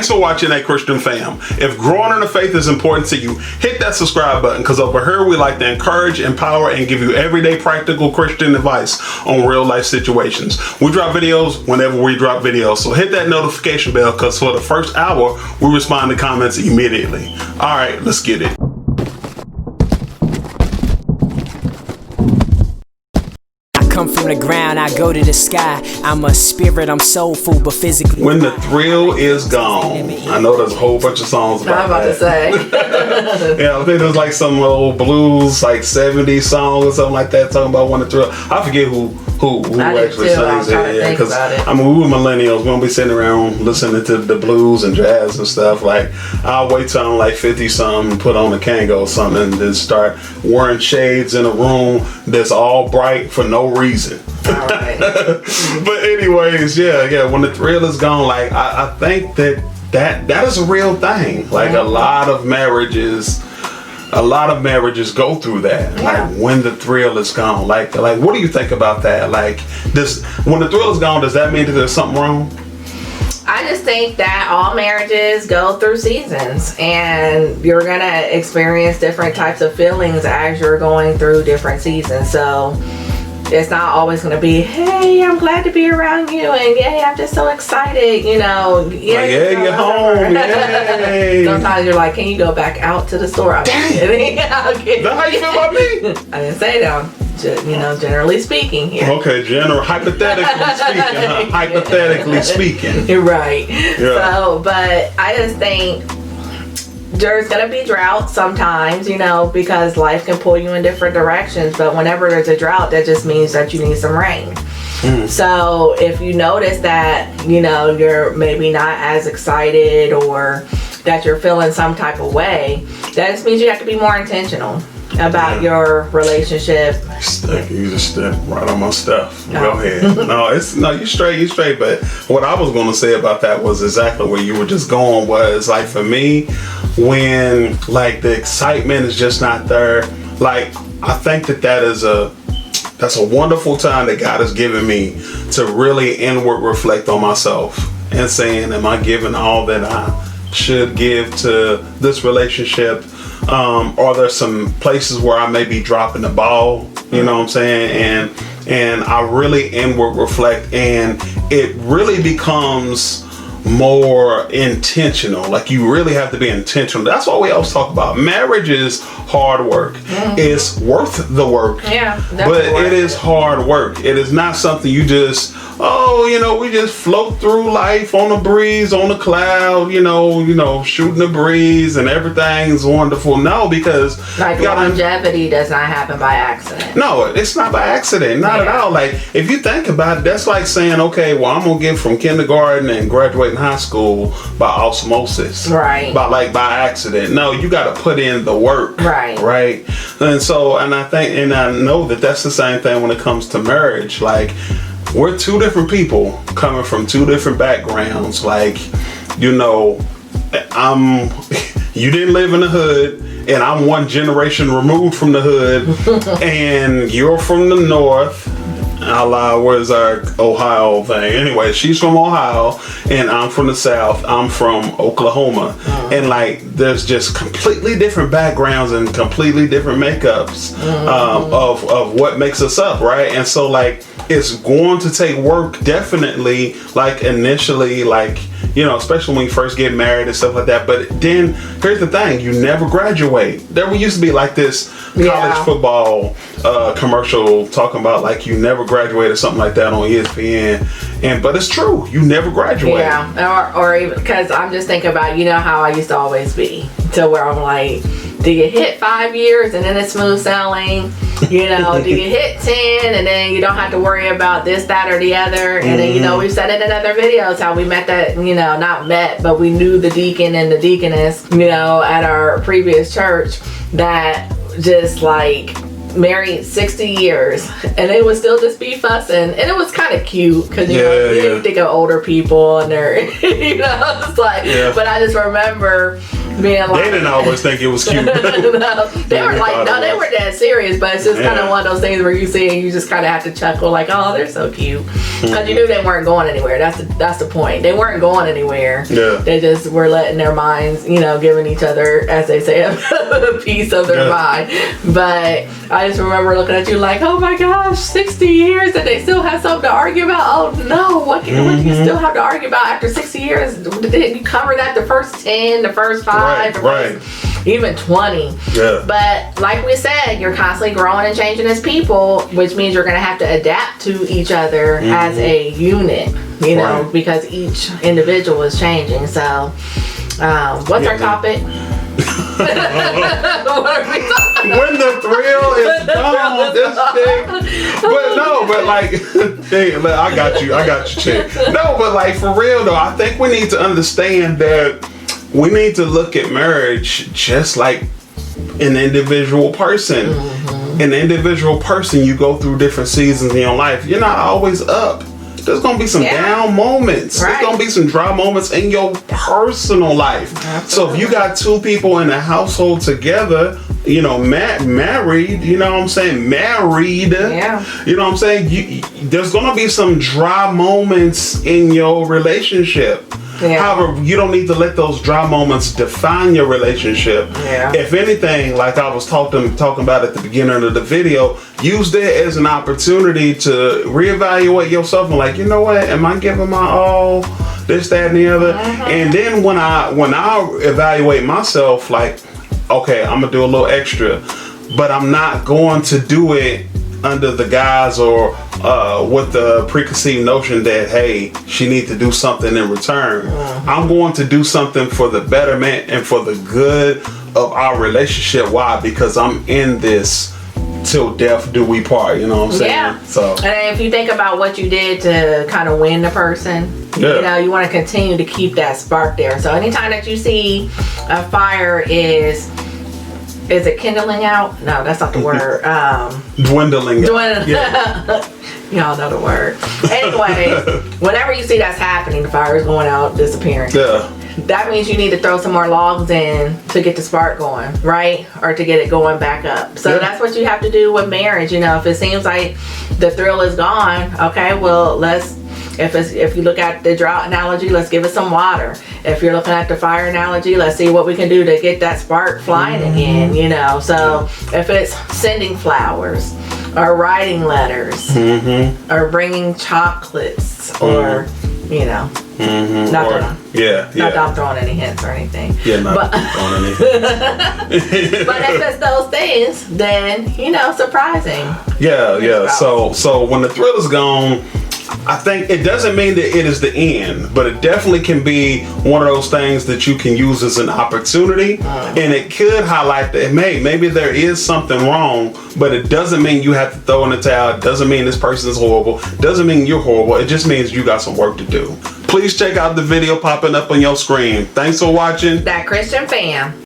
Thanks for watching, A Christian Fam. If growing in the faith is important to you, hit that subscribe button, because over here we like to encourage, empower, and give you everyday practical Christian advice on real life situations. We drop videos whenever we drop videos, so hit that notification bell, because for the first hour, we respond to comments immediately. All right, let's get it. Come from the ground, I go to the sky. I'm a spirit, I'm soulful, but physically. When the thrill is gone. I know there's a whole bunch of songs about that. I'm about to say. Yeah, I think there's like some old blues, like 70s song or something like that, talking about when the thrill. I forget who actually sings it. Yeah, because I mean, we were millennials. We don't be sitting around listening to the blues and jazz and stuff. Like, I'll wait till I'm like 50 something, put on a Kango or something, and then start wearing shades in a room that's all bright for no reason. All right. But anyways, yeah, when the thrill is gone, like I think that is a real thing. Like a lot of marriages go through that. Yeah. Like when the thrill is gone. Like what do you think about that? Like when the thrill is gone, does that mean that there's something wrong? I just think that all marriages go through seasons, and you're gonna experience different types of feelings as you're going through different seasons. So it's not always going to be, hey, I'm glad to be around you, and yay, I'm just so excited, you know. You're home. Yay. Sometimes you're like, can you go back out to the store? I'm kidding. That's how you feel about me? I didn't say that. Generally speaking here. Okay, hypothetically speaking, huh? Hypothetically speaking. You're right. Yeah. So, but I just think there's going to be droughts sometimes, you know, because life can pull you in different directions. But whenever there's a drought, that just means that you need some rain. So if you notice that, you know, you're maybe not as excited, or that you're feeling some type of way, that just means you have to be more intentional about your relationship. You just step right on my stuff. Go ahead. No, you straight. But what I was going to say about that was exactly where you were just going. Was like, for me, when like the excitement is just not there, like I think that's a wonderful time that God has given me to really inward reflect on myself and saying, am I giving all that I should give to this relationship? Are there some places where I may be dropping the ball? You know what I'm saying? And I really inward reflect, and it really becomes more intentional. Like, you really have to be intentional. That's why we always talk about marriage is hard work. It's worth the work. Yeah, but it is hard work. It is not something you just, we just float through life on a breeze, on a cloud, shooting the breeze and everything's wonderful. No, because longevity does not happen by accident. No, it's not by accident. Not at all. Like, if you think about it, that's like saying, okay, well, I'm gonna get from kindergarten and graduate in high school by osmosis. Right. By accident. No, you got to put in the work. Right. And I know that that's the same thing when it comes to marriage. Like, we're two different people coming from two different backgrounds. Like, you didn't live in the hood, and I'm one generation removed from the hood, and you're from the north. Where's our Ohio thing? Anyway, she's from Ohio, and I'm from the South. I'm from Oklahoma. And like, there's just completely different backgrounds and completely different makeups of what makes us up, right? And so, like, it's going to take work, definitely, like, initially, like, especially when you first get married and stuff like that. But then, here's the thing, you never graduate. There used to be like this college football commercial talking about, like, you never graduate or something like that on ESPN. But it's true, you never graduate. Yeah, or even, because I'm just thinking about, how I used to always be, to where I'm like, do you hit 5 years and then it's smooth sailing? Do you hit 10 and then you don't have to worry about this, that, or the other? And then, we've said it in other videos how we met that, not met, but we knew the deacon and the deaconess, at our previous church, that just like married 60 years, and they would still just be fussing, and it was kind of cute because you think of older people and they're it's like, but I just remember being like, they didn't always think it was cute. no, they were like, no, they were dead serious, but it's just kind of one of those things where you see and you just kind of have to chuckle, like, oh, they're so cute, because you knew they weren't going anywhere. That's the point. They weren't going anywhere. Yeah. They just were letting their minds, giving each other, as they say, a piece of their mind. But I just remember looking at you like, oh my gosh, 60 years and they still have something to argue about. Oh no, what do you still have to argue about after 60 years? Didn't you cover that the first 10, the first 5, right. Even 20? Yeah. But like we said, you're constantly growing and changing as people, which means you're going to have to adapt to each other as a unit, because each individual is changing. So what's our topic? When the thrill is gone, this thing. But like, hey, I got you, chick. No, but like for real though, I think we need to understand that we need to look at marriage just like an individual person. An individual person, you go through different seasons in your life. You're not always up. There's gonna be some down moments. Right. There's gonna be some dry moments in your personal life. Absolutely. So if you got two people in the household together, married, you know what I'm saying? Married. Yeah. You know what I'm saying? There's gonna be some dry moments in your relationship. Yeah. However, you don't need to let those dry moments define your relationship. Yeah. If anything, like I was talking about at the beginning of the video, use that as an opportunity to reevaluate yourself and like, you know what, am I giving my all? This, that, and the other. And then when I evaluate myself, like, okay, I'm gonna do a little extra, but I'm not going to do it under the guise or with the preconceived notion that, hey, she needs to do something in return. I'm going to do something for the betterment and for the good of our relationship. Why? Because I'm in this till death do we part, you know what I'm saying? Yeah. So, and if you think about what you did to kind of win the person, you want to continue to keep that spark there. So anytime that you see a fire is it kindling out? No, that's not the word. Dwindling. Yeah. Y'all know the word. Anyway, whenever you see that's happening, the fire is going out, disappearing. Yeah. That means you need to throw some more logs in to get the spark going, right? Or to get it going back up. So that's what you have to do with marriage. If it seems like the thrill is gone, okay, well, if you look at the drought analogy, let's give it some water. If you're looking at the fire analogy, let's see what we can do to get that spark flying again, So if it's sending flowers or writing letters or bringing chocolates or, not that I'm throwing any hints or anything. Yeah, not throwing any hints. But if it's those things, then, surprising. Yeah. So when the thrill is gone, I think it doesn't mean that it is the end, but it definitely can be one of those things that you can use as an opportunity, and it could highlight that maybe there is something wrong, but it doesn't mean you have to throw in the towel. It doesn't mean this person is horrible. It doesn't mean you're horrible. It just means you got some work to do. Please check out the video popping up on your screen. Thanks for watching. That Christian Fam.